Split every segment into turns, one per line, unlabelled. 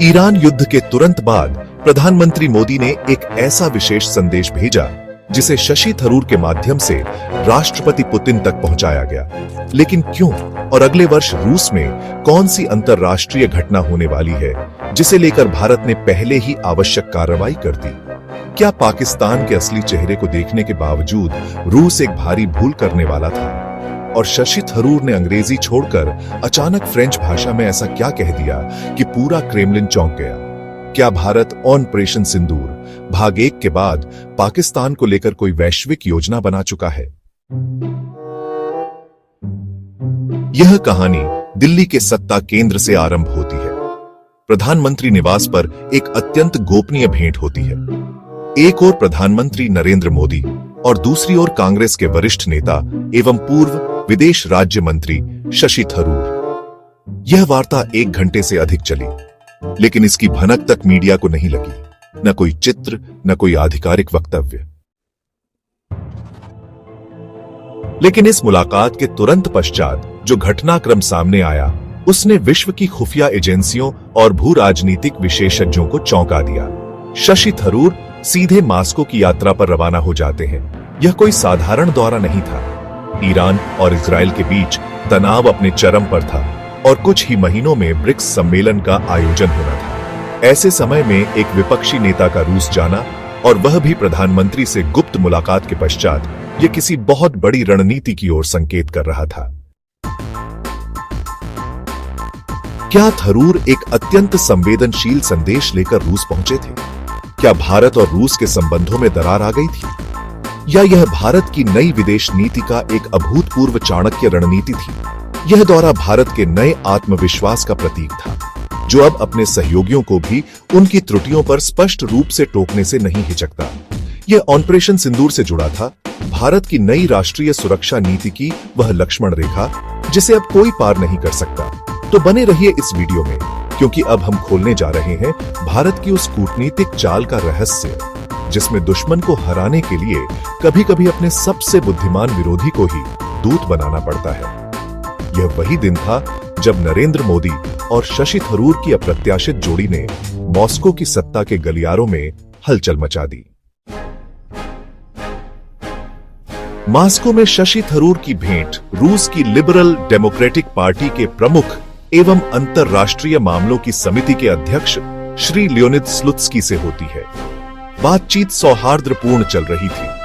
Iran युद्ध के तुरंत बाद प्रधानमंत्री मोदी ने एक ऐसा विशेष संदेश भेजा जिसे शशि थरूर के माध्यम से राष्ट्रपति पुतिन तक पहुंचाया गया। लेकिन क्यों और अगले वर्ष रूस में कौन सी अंतरराष्ट्रीय घटना होने वाली है जिसे लेकर भारत ने पहले ही आवश्यक कार्रवाई कर दी? क्या पाकिस्तान के असली चेहरे को देखने के बावजूद रूस एक भारी भूल करने वाला था और शशि थरूर ने अंग्रेजी छोड़कर अचानक फ्रेंच भाषा में ऐसा क्या कह दिया कि पूरा क्रेमलिन चौंक गया? क्या भारत ऑपरेशन सिंदूर भाग 1 के बाद पाकिस्तान को लेकर कोई वैश्विक योजना बना चुका है? यह कहानी दिल्ली के सत्ता केंद्र से आरंभ होती है। प्रधानमंत्री निवास पर एक अत्यंत गोपनीय भेंट होती है। एक ओर प्रधानमंत्री नरेंद्र मोदी और दूसरी ओर कांग्रेस के वरिष्ठ नेता एवं पूर्व विदेश राज्य मंत्री शशि थरूर। यह वार्ता 1 घंटे से अधिक चली, लेकिन इसकी भनक तक मीडिया को नहीं लगी। न कोई चित्र, न कोई आधिकारिक वक्तव्य। लेकिन इस मुलाकात के तुरंत पश्चात जो घटनाक्रम सामने आया, उसने विश्व की खुफिया एजेंसियों और भू राजनीतिक विशेषज्ञों को चौंका दिया। शशि थरूर सीधे मास्को की यात्रा पर रवाना हो जाते हैं। यह कोई साधारण दौरा नहीं था। ईरान और इजराइल के बीच तनाव अपने चरम पर था और कुछ ही महीनों में ब्रिक्स सम्मेलन का आयोजन होना था। ऐसे समय में एक विपक्षी नेता का रूस जाना, और वह भी प्रधानमंत्री से गुप्त मुलाकात के पश्चात, यह किसी बहुत बड़ी रणनीति की ओर संकेत कर रहा था। क्या थरूर एक अत्यंत संवेदनशील संदेश लेकर रूस पहुंचे थे? क्या भारत और रूस के संबंधों में दरार आ गई थी? या यह भारत की नई विदेश नीति का एक अभूतपूर्व चाणक्य रणनीति थी? यह दौरा भारत के नए आत्मविश्वास का प्रतीक था, जो अब अपने सहयोगियों को भी उनकी त्रुटियों पर स्पष्ट रूप से टोकने से नहीं हिचकता। यह ऑपरेशन सिंदूर से जुड़ा था, भारत की नई राष्ट्रीय सुरक्षा नीति की वह लक्ष्मण रेखा जिसे अब कोई पार नहीं कर सकता। तो बने रहिए इस वीडियो में, क्योंकि अब हम खोलने जा रहे हैं भारत की उस कूटनीतिक चाल का रहस्य, जिसमें दुश्मन को हराने के लिए कभी-कभी अपने सबसे बुद्धिमान विरोधी को ही दूत बनाना पड़ता है। यह वही दिन था जब नरेंद्र मोदी और शशि थरूर की अप्रत्याशित जोड़ी ने मॉस्को की सत्ता के गलियारों में हलचल मचा दी। मॉस्को में शशि थरूर की भेंट रूस की लिबरल डेमोक्रेटिक पार्टी के प्रमुख एवं अंतरराष्ट्रीय मामलों की समिति के अध्यक्ष श्री लियोनिद स्लुत्स्की से होती है। बातचीत सौहार्दपूर्ण चल रही थी।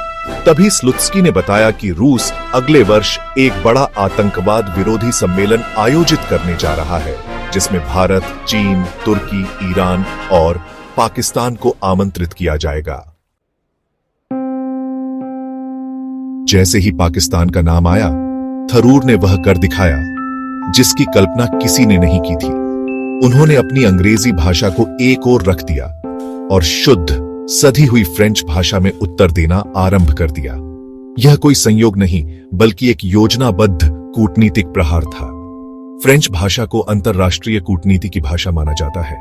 तभी स्लुत्स्की ने बताया कि रूस अगले वर्ष एक बड़ा आतंकवाद विरोधी सम्मेलन आयोजित करने जा रहा है, जिसमें भारत, चीन, तुर्की, ईरान और पाकिस्तान को आमंत्रित किया जाएगा। जैसे ही पाकिस्तान का नाम आया, थरूर ने वह कर दिखाया जिसकी कल्पना किसी ने नहीं की थी। उन्होंने अपनी अंग्रेजी भाषा को एक ओर रख दिया और शुद्ध सधी हुई फ्रेंच भाषा में उत्तर देना आरंभ कर दिया। यह कोई संयोग नहीं, बल्कि एक योजनाबद्ध कूटनीतिक प्रहार था। फ्रेंच भाषा को अंतरराष्ट्रीय कूटनीति की भाषा माना जाता है,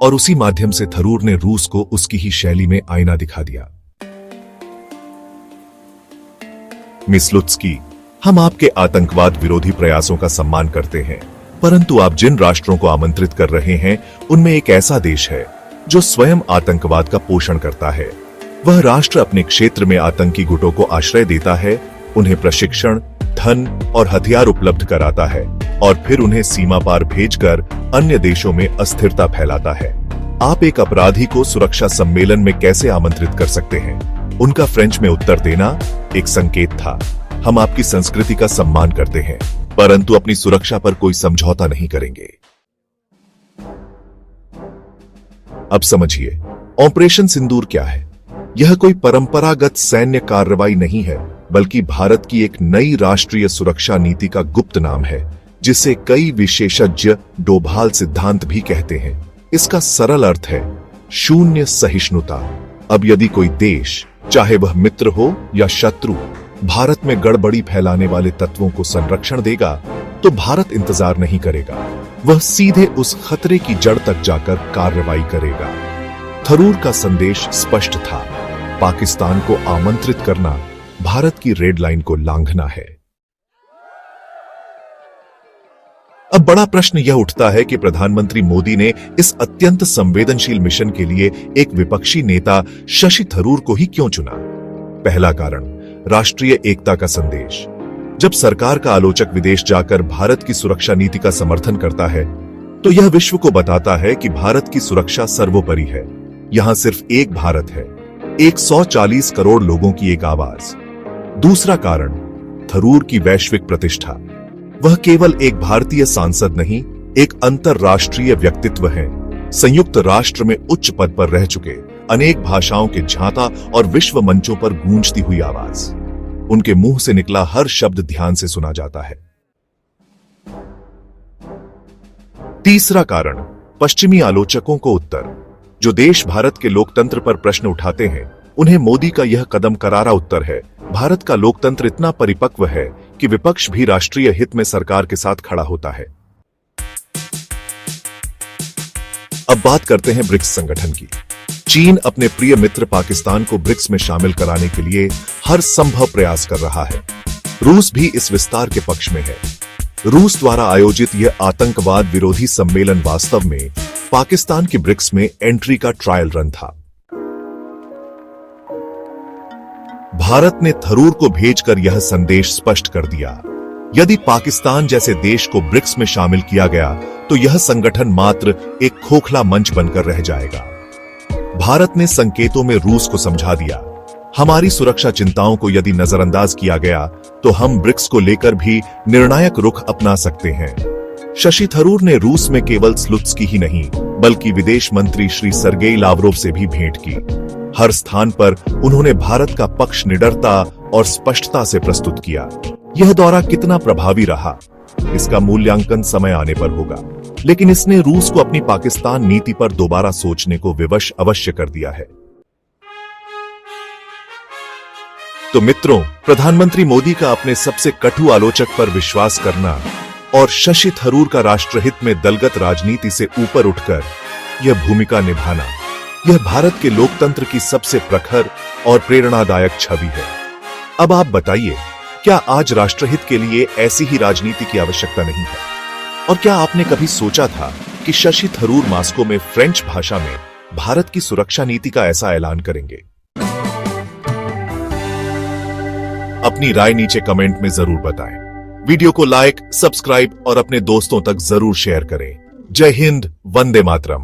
और उसी माध्यम से थरूर ने रूस को उसकी ही शैली में आईना दिखा दिया। मिस लुत्स्की, हम आपके आतंकवाद विरोधी प्रयासों का सम्मान करते हैं, परंतु आप जिन राष्ट्रों को आमंत्रित कर रहे हैं, उनमें एक ऐसा देश है जो स्वयं आतंकवाद का पोषण करता है। वह राष्ट्र अपने क्षेत्र में आतंकी गुटों को आश्रय देता है, उन्हें प्रशिक्षण, धन और हथियार उपलब्ध कराता है, और फिर उन्हें सीमा पार भेजकर अन्य देशों में अस्थिरता फैलाता है। आप एक अपराधी को सुरक्षा सम्मेलन में कैसे आमंत्रित कर सकते हैं? उनका फ्रेंच में उत्तर देना एक संकेत था, हम आपकी संस्कृति का सम्मान करते हैं, परंतु अपनी सुरक्षा पर कोई समझौता नहीं करेंगे। अब समझिए, ऑपरेशन सिंदूर क्या है? यह कोई परंपरागत सैन्य कार्रवाई नहीं है, बल्कि भारत की एक नई राष्ट्रीय सुरक्षा नीति का गुप्त नाम है, जिसे कई विशेषज्ञ डोभाल सिद्धांत भी कहते हैं। इसका सरल अर्थ है शून्य सहिष्णुता। अब यदि कोई देश, चाहे वह मित्र हो या शत्रु, भारत में गड़बड़ी फैलाने वाले तत्वों को संरक्षण देगा, तो भारत इंतजार नहीं करेगा, वह सीधे उस खतरे की जड़ तक जाकर कार्रवाई करेगा। थरूर का संदेश स्पष्ट था, पाकिस्तान को आमंत्रित करना भारत की रेड लाइन को लांघना है। अब बड़ा प्रश्न यह उठता है कि प्रधानमंत्री मोदी ने इस अत्यंत संवेदनशील मिशन के लिए एक विपक्षी नेता शशि थरूर को ही क्यों चुना? पहला कारण, राष्ट्रीय एकता का संदेश। जब सरकार का आलोचक विदेश जाकर भारत की सुरक्षा नीति का समर्थन करता है, तो यह विश्व को बताता है कि भारत की सुरक्षा सर्वोपरि है। यहां सिर्फ एक भारत है, 140 करोड़ लोगों की एक आवाज। दूसरा कारण, थरूर की वैश्विक प्रतिष्ठा। वह केवल एक भारतीय सांसद नहीं, एक अंतरराष्ट्रीय व्यक्तित्व है। संयुक्त राष्ट्र में उच्च पद पर रह चुके, अनेक भाषाओं के झांता और विश्व मंचों पर गूंजती हुई आवाज। उनके मुंह से निकला हर शब्द ध्यान से सुना जाता है। तीसरा कारण, पश्चिमी आलोचकों को उत्तर। जो देश भारत के लोकतंत्र पर प्रश्न उठाते हैं, उन्हें मोदी का यह कदम करारा उत्तर है। भारत का लोकतंत्र इतना परिपक्व है कि विपक्ष भी राष्ट्रीय हित में सरकार के साथ खड़ा होता है। अब बात करते हैं ब्रिक्स संगठन की। चीन अपने प्रिय मित्र पाकिस्तान को ब्रिक्स में शामिल कराने के लिए हर संभव प्रयास कर रहा है। रूस भी इस विस्तार के पक्ष में है। रूस द्वारा आयोजित यह आतंकवाद विरोधी सम्मेलन वास्तव में पाकिस्तान की ब्रिक्स में एंट्री का ट्रायल रन था। भारत ने थरूर को भेजकर यह संदेश स्पष्ट कर दिया, यदि पाकिस्तान जैसे देश को ब्रिक्स में शामिल किया गया तो यह संगठन मात्र एक खोखला मंच बनकर रह जाएगा। भारत ने संकेतों में रूस को समझा दिया, हमारी सुरक्षा चिंताओं को यदि नजरअंदाज किया गया तो हम ब्रिक्स को लेकर भी निर्णायक रुख अपना सकते हैं। शशि थरूर ने रूस में केवल स्लुत्स्की ही नहीं, बल्कि विदेश मंत्री श्री सर्गेई लावरोव से भी भेंट की। हर स्थान पर उन्होंने भारत का पक्ष निडरता और स्पष्टता से प्रस्तुत किया। यह दौरा कितना प्रभावी रहा, इसका मूल्यांकन समय आने पर होगा, लेकिन इसने रूस को अपनी पाकिस्तान नीति पर दोबारा सोचने को विवश अवश्य कर दिया है। तो मित्रों, प्रधानमंत्री मोदी का अपने सबसे कटु आलोचक पर विश्वास करना और शशि थरूर का राष्ट्रहित में दलगत राजनीति से ऊपर उठकर यह भूमिका निभाना, यह भारत के लोकतंत्र की सबसे प्रखर और प्रेरणादायक छवि है। अब आप बताइए, क्या आज राष्ट्रहित के लिए ऐसी ही राजनीति की आवश्यकता नहीं है? और क्या आपने कभी सोचा था कि शशि थरूर मास्को में फ्रेंच भाषा में भारत की सुरक्षा नीति का ऐसा ऐलान करेंगे? अपनी राय नीचे कमेंट में जरूर बताएं। वीडियो को लाइक, सब्सक्राइब और अपने दोस्तों तक जरूर शेयर करें। जय हिंद, वंदे मातरम।